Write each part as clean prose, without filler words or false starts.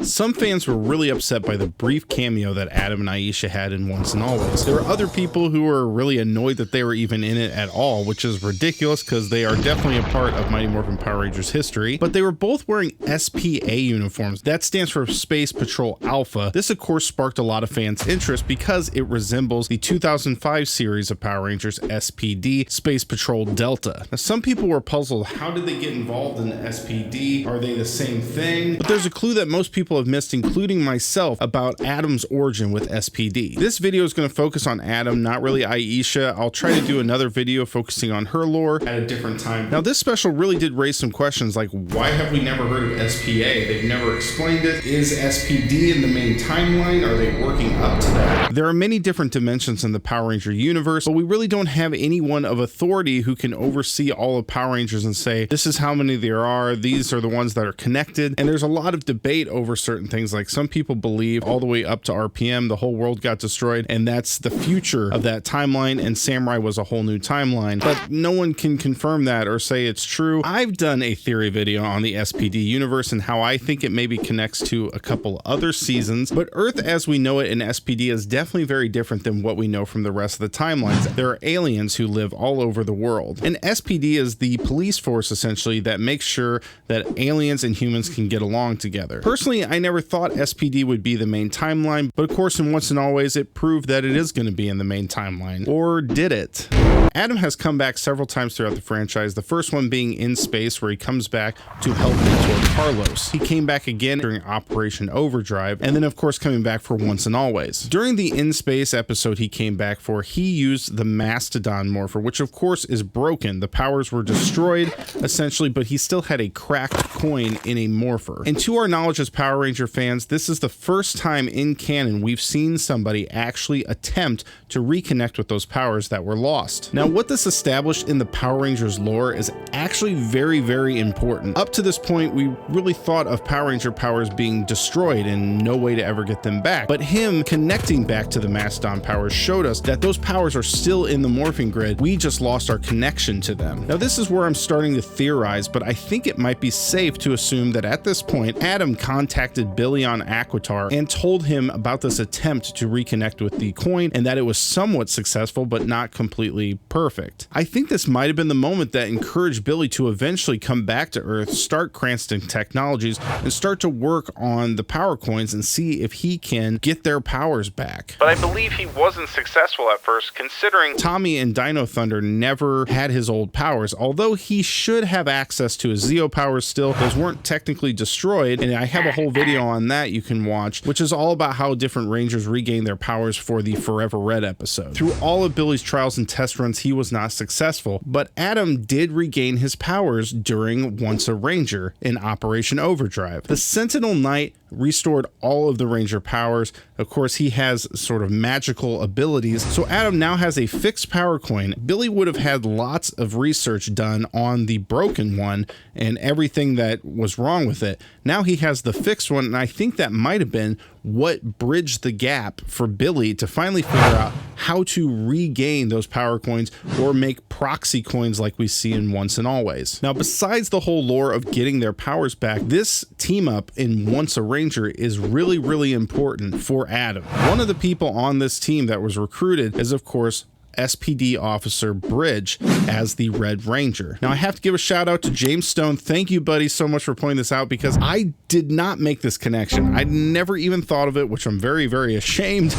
Some fans were really upset by the brief cameo that Adam and Aisha had in Once and Always. There were other people who were really annoyed that they were even in it at all, which is ridiculous because they are definitely a part of Mighty Morphin Power Rangers history, but they were both wearing SPA uniforms. That stands for Space Patrol Alpha. This of course sparked a lot of fans' interest because it resembles the 2005 series of Power Rangers SPD, Space Patrol Delta. Now some people were puzzled, how did they get involved in the SPD? Are they the same thing? But there's a clue that most people have missed, including myself, about Adam's origin with SPD. This video is going to focus on Adam, not really Aisha. I'll try to do another video focusing on her lore at a different time. Now this special really did raise some questions like, why have we never heard of SPA? They've never explained it. Is SPD in the main timeline? Are they working up to that? There are many different dimensions in the Power Ranger universe, but we really don't have anyone of authority who can oversee all of Power Rangers and say, this is how many there are, these are the ones that are connected. And there's a lot of debate over certain things. Like some people believe all the way up to RPM, the whole world got destroyed, and that's the future of that timeline, and Samurai was a whole new timeline. But no one can confirm that or say it's true. I've done a theory video on the SPD universe and how I think it maybe connects to a couple other seasons, but Earth as we know it in SPD is definitely very different than what we know from the rest of the timelines. There are aliens who live all over the world, and SPD is the police force essentially that makes sure that aliens and humans can get along together. Personally, I never thought SPD would be the main timeline, but of course in Once and Always it proved that it is going to be in the main timeline. Or did it? Adam has come back several times throughout the franchise, the first one being in space where he comes back to help mentor Carlos. He came back again during Operation Overdrive, and then of course coming back for Once and Always. During the in space episode he came back for, he used the Mastodon morpher, which of course is broken. The powers were destroyed essentially, but he still had a cracked coin in a morpher. And to our knowledge as Power Ranger fans, this is the first time in canon we've seen somebody actually attempt to reconnect with those powers that were lost. Now what this established in the Power Rangers lore is actually very, very important. Up to this point we really thought of Power Ranger powers being destroyed and no way to ever get them back, but him connecting back to the Mastodon powers showed us that those powers are still in the morphing grid. We just lost our connection to them. Now this is where I'm starting to theorize, but I think it might be safe to assume that at this point Adam contacted Billy on Aquitar and told him about this attempt to reconnect with the coin and that it was somewhat successful but not completely perfect. I think this might have been the moment that encouraged Billy to eventually come back to Earth, start Cranston Technologies, and start to work on the power coins and see if he can get their powers back. But I believe he wasn't successful at first, considering Tommy and Dino Thunder never had his old powers, although he should have access to his Zeo powers still. Those weren't technically destroyed, and I have a whole video on that you can watch, which is all about how different Rangers regain their powers for the Forever Red episode. Through all of Billy's trials and test runs, he was not successful, but Adam did regain his powers during Once a Ranger in Operation Overdrive. The Sentinel Knight restored all of the Ranger powers. Of course, he has sort of magical abilities, so Adam now has a fixed power coin. Billy would have had lots of research done on the broken one and everything that was wrong with it. Now he has the fixed one, and I think that might have been what bridged the gap for Billy to finally figure out how to regain those power coins or make proxy coins like we see in Once and Always. Now, besides the whole lore of getting their powers back, this team up in Once a Ranger is really, really important for Adam. One of the people on this team that was recruited is, of course, SPD officer Bridge as the Red Ranger. Now I have to give a shout out to James Stone. Thank you, buddy, so much for pointing this out, because I did not make this connection. I never even thought of it, which I'm very, very ashamed.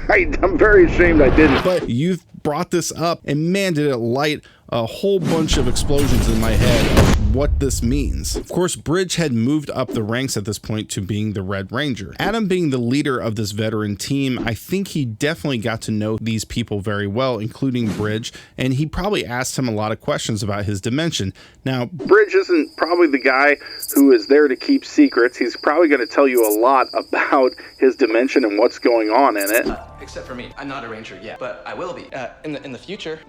I'm very ashamed I didn't. But you've brought this up, and man, did it light a whole bunch of explosions in my head of what this means. Of course, Bridge had moved up the ranks at this point to being the Red Ranger. Adam being the leader of this veteran team, I think he definitely got to know these people very well, including Bridge, and he probably asked him a lot of questions about his dimension. Now, Bridge isn't probably the guy who is there to keep secrets. He's probably going to tell you a lot about his dimension and what's going on in it. Except for me, I'm not a Ranger yet, but I will be. In the future,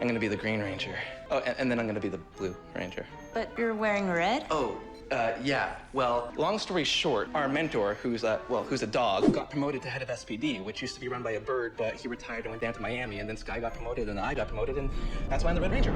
I'm gonna be the Green Ranger. Oh, and then I'm gonna be the Blue Ranger. But you're wearing red? Oh, Yeah. Well, long story short, our mentor, who's a dog, got promoted to head of SPD, which used to be run by a bird, but he retired and went down to Miami, and then Sky got promoted, and I got promoted, and that's why I'm the Red Ranger.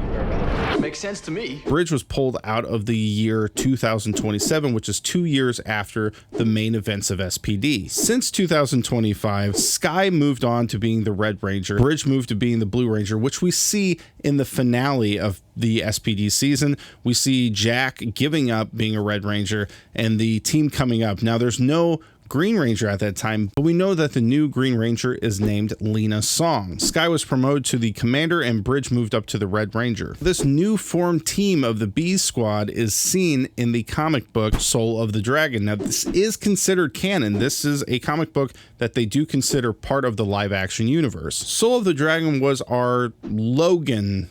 Makes sense to me. Bridge was pulled out of the year 2027, which is 2 years after the main events of SPD. Since 2025, Sky moved on to being the Red Ranger. Bridge moved to being the Blue Ranger, which we see in the finale of the SPD season. We see Jack giving up being a Red Ranger and the team coming up. Now, there's no Green Ranger at that time, but we know that the new Green Ranger is named Lena Song. Sky was promoted to the commander and Bridge moved up to the Red Ranger. This new formed team of the Bees Squad is seen in the comic book Soul of the Dragon. Now, this is considered canon. This is a comic book that they do consider part of the live action universe. Soul of the Dragon was our Logan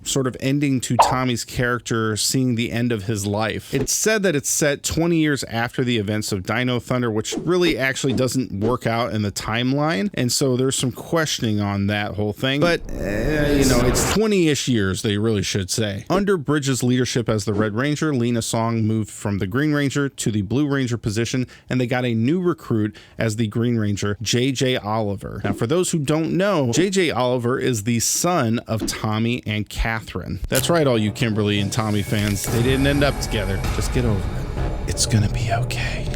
sort of ending to Tommy's character, seeing the end of his life. It's said that it's set 20 years after the events of Dino Thunder, which really actually doesn't work out in the timeline, and so there's some questioning on that whole thing, but you know, it's 20-ish years, they really should say. Under Bridge's leadership as the Red Ranger, Lena Song moved from the Green Ranger to the Blue Ranger position, and they got a new recruit as the Green Ranger, J.J. Oliver. Now, for those who don't know, J.J. Oliver is the son of Tommy and Catherine. That's right, all you Kimberly and Tommy fans, they didn't end up together. Just get over it. It's gonna be okay.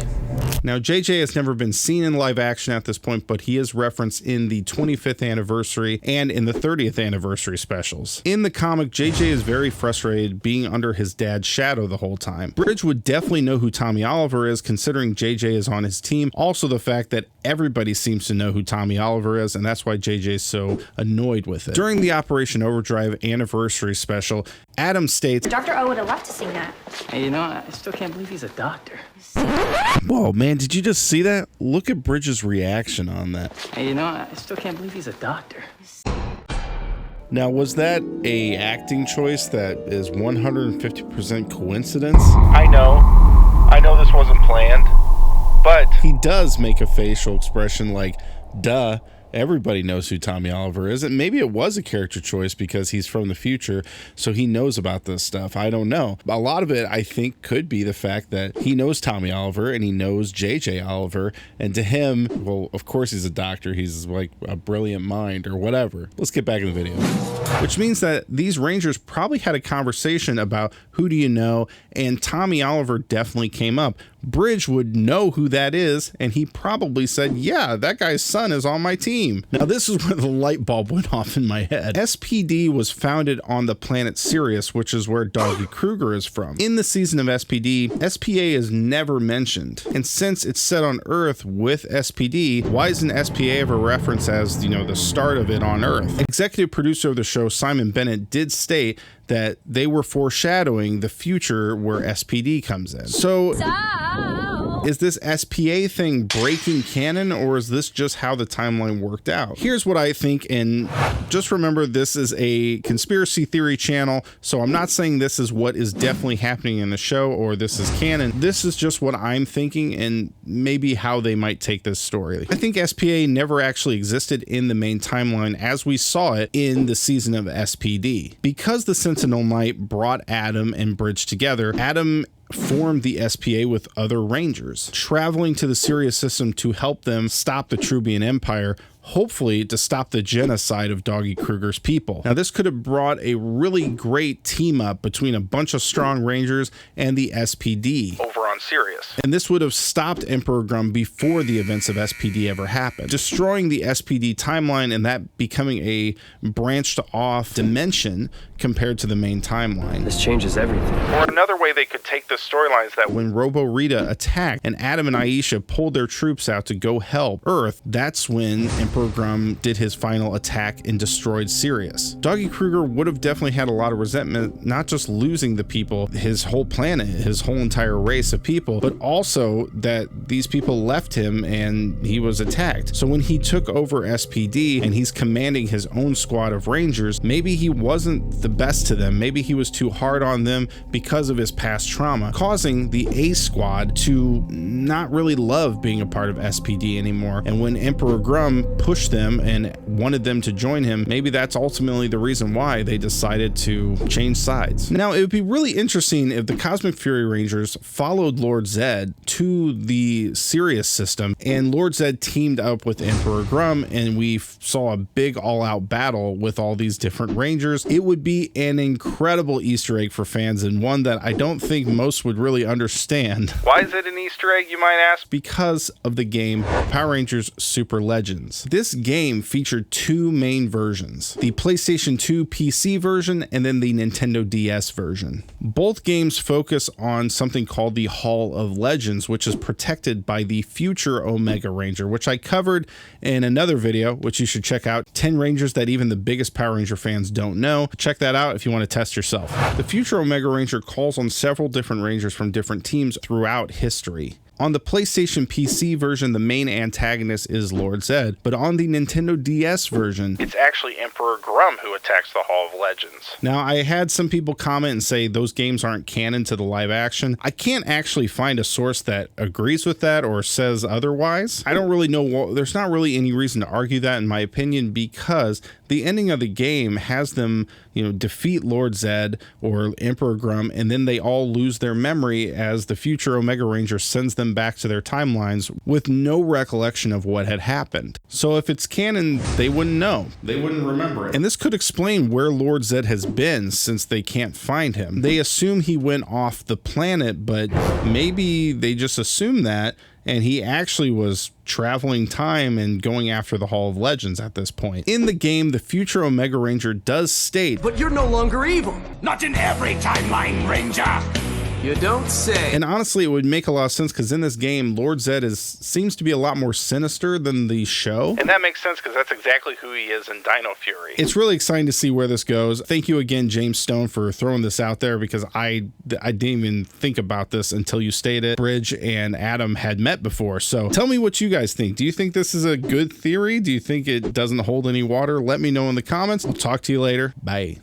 Now, JJ has never been seen in live action at this point, but he is referenced in the 25th anniversary and in the 30th anniversary specials. In the comic, JJ is very frustrated being under his dad's shadow the whole time. Bridge would definitely know who Tommy Oliver is, considering JJ is on his team. Also, the fact that everybody seems to know who Tommy Oliver is, and that's why JJ is so annoyed with it. During the Operation Overdrive anniversary special, Adam states, Dr. O would have loved to sing that. Hey, you know, I still can't believe he's a doctor. whoa, man, did you just see that? Look at Bridge's reaction on that. Hey, you know, I still can't believe he's a doctor. Now, was that a acting choice that is 150% coincidence? I know this wasn't planned, but He does make a facial expression like, duh. Everybody knows who Tommy Oliver is, and maybe it was a character choice because he's from the future, so he knows about this stuff. I don't know. A lot of it, I think, could be the fact that he knows Tommy Oliver and he knows J.J. Oliver, and to him, well, of course he's a doctor. He's like a brilliant mind or whatever. Let's get back in the video. Which means that these Rangers probably had a conversation about who do you know, and Tommy Oliver definitely came up. Bridge would know who that is, and he probably said, yeah, that guy's son is on my team. Now, this is where the light bulb went off in my head. SPD was founded on the planet Sirius, which is where Doggy Kruger is from. In the season of SPD, SPA is never mentioned. And since it's set on Earth with SPD, why isn't SPA ever referenced as, you know, the start of it on Earth? Executive producer of the show, Simon Bennett, did state that they were foreshadowing the future where SPD comes in. So is this SPA thing breaking canon, or is this just how the timeline worked out? Here's what I think, and just remember, this is a conspiracy theory channel, so I'm not saying this is what is definitely happening in the show or this is canon. This is just what I'm thinking and maybe how they might take this story. I think SPA never actually existed in the main timeline as we saw it in the season of SPD. Because the Sentinel Knight brought Adam and Bridge together, Adam formed the SPA with other Rangers, traveling to the Sirius system to help them stop the Trubian Empire, hopefully to stop the genocide of Doggy Kruger's people. Now, this could have brought a really great team up between a bunch of strong Rangers and the SPD over on Sirius. and this would have stopped Emperor Grum before the events of SPD ever happened, destroying the SPD timeline and that becoming a branched off dimension compared to the main timeline. This changes everything. Or another way they could take the storylines that When Robo Rita attacked and Adam and Aisha pulled their troops out to go help Earth, that's when Emperor Grum did his final attack and destroyed Sirius. Doggy Kruger would have definitely had a lot of resentment, not just losing the people, his whole planet, his whole entire race of people, but also that these people left him and he was attacked. So when he took over SPD and he's commanding his own squad of Rangers, maybe he wasn't the best to them. Maybe he was too hard on them because of his past trauma, causing the A squad to not really love being a part of SPD anymore. And when Emperor Grum pushed them and wanted them to join him. Maybe that's ultimately the reason why they decided to change sides. Now, it would be really interesting if the Cosmic Fury Rangers followed Lord Zed to the Sirius system and Lord Zed teamed up with Emperor Grum and we saw a big all-out battle with all these different Rangers. It would be an incredible Easter egg for fans, and one that I don't think most would really understand. Why is it an Easter egg, you might ask? Because of the game Power Rangers Super Legends. This game featured two main versions, the PlayStation 2 PC version and then the Nintendo DS version. Both games focus on something called the Hall of Legends, which is protected by the future Omega Ranger, which I covered in another video, which you should check out, 10 Rangers that even the biggest Power Ranger fans don't know. Check that out if you want to test yourself. The future Omega Ranger calls on several different Rangers from different teams throughout history. On the PlayStation PC version, the main antagonist is Lord Zed, but on the Nintendo DS version, it's actually Emperor Grum who attacks the Hall of Legends. Now, I had some people comment and say those games aren't canon to the live action. I can't actually find a source that agrees with that or says otherwise. I don't really know. There's not really any reason to argue that, in my opinion, because the ending of the game has them, defeat Lord Zed or Emperor Grum, and then they all lose their memory as the future Omega Ranger sends them back to their timelines with no recollection of what had happened. So if it's canon, they wouldn't know. They wouldn't remember it. And this could explain where Lord Zed has been since they can't find him. They assume he went off the planet, but maybe they just assume that, and he actually was traveling time and going after the Hall of Legends at this point. In the game, the future Omega Ranger does state, "But you're no longer evil. Not in every timeline, Ranger." You don't say. And honestly, it would make a lot of sense because in this game, Lord Zed seems to be a lot more sinister than the show. And that makes sense because that's exactly who he is in Dino Fury. It's really exciting to see where this goes. Thank you again, James Stone, for throwing this out there because I didn't even think about this until you stated Bridge and Adam had met before. So tell me what you guys think. Do you think this is a good theory? Do you think it doesn't hold any water? Let me know in the comments. I'll talk to you later. Bye.